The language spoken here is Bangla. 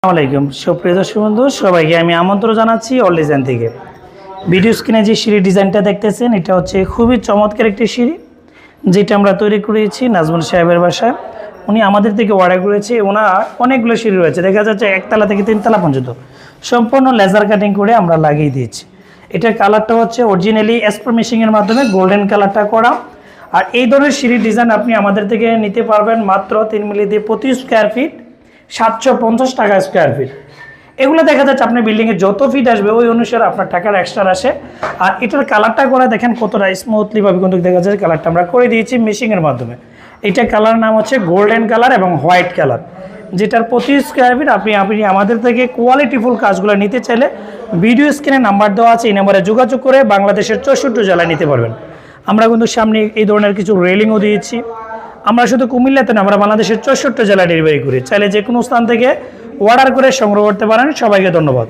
আসসালামাইকুম সুপ্রিয় দর্শক বন্ধু সবাইকে আমি আমন্ত্রণ জানাচ্ছি অল ডিজাইন থেকে। ভিডিও স্ক্রিনে যে সিঁড়ি ডিজাইনটা দেখতেছেন এটা হচ্ছে খুবই চমৎকার একটি সিঁড়ি, যেটা আমরা তৈরি করেছি নাজমুল সাহেবের বাসায়। উনি আমাদের থেকে অর্ডার করেছে। ওনার অনেকগুলো সিঁড়ি রয়েছে, দেখা যাচ্ছে একতলা থেকে তিনতলা পর্যন্ত সম্পূর্ণ লেজার কাটিং করে আমরা লাগিয়ে দিয়েছি। এটার কালারটা হচ্ছে অরিজিনালি এসপার মেশিনের মাধ্যমে গোল্ডেন কালারটা করা। আর এই ধরনের সিঁড়ির ডিজাইন আপনি আমাদের থেকে নিতে পারবেন মাত্র 3 মিলি দিয়ে প্রতি স্কোয়ার ফিট 750 টাকা স্কোয়ার ফিট। এগুলো দেখা যাচ্ছে আপনার বিল্ডিংয়ে যত ফিট আসবে ওই অনুসারে আপনার টাকার এক্সট্রা আসে। আর এটার কালারটা করে দেখেন কতটা স্মুথলিভাবে কিন্তু দেখা যায় কালারটা আমরা করে দিয়েছি মেশিনের মাধ্যমে। এটা কালার নাম হচ্ছে গোল্ডেন কালার এবং হোয়াইট কালার, যেটার প্রতি স্কোয়ার ফিট আপনি আমাদের থেকে কোয়ালিটিফুল কাজগুলো নিতে চাইলে ভিডিও স্ক্রিনে নাম্বার দেওয়া আছে, এই নাম্বারে যোগাযোগ করে বাংলাদেশের 64 জেলায় নিতে পারবেন। আমরা কিন্তু সামনে এই ধরনের কিছু রেলিংও দিয়েছি। আমরা শুধু কুমিল্লাতে না, আমরা বাংলাদেশের 64 জেলায় ডেলিভারি করি। চাইলে যে কোনো স্থান থেকে অর্ডার করে সংগ্রহ করতে পারেন। সবাইকে ধন্যবাদ।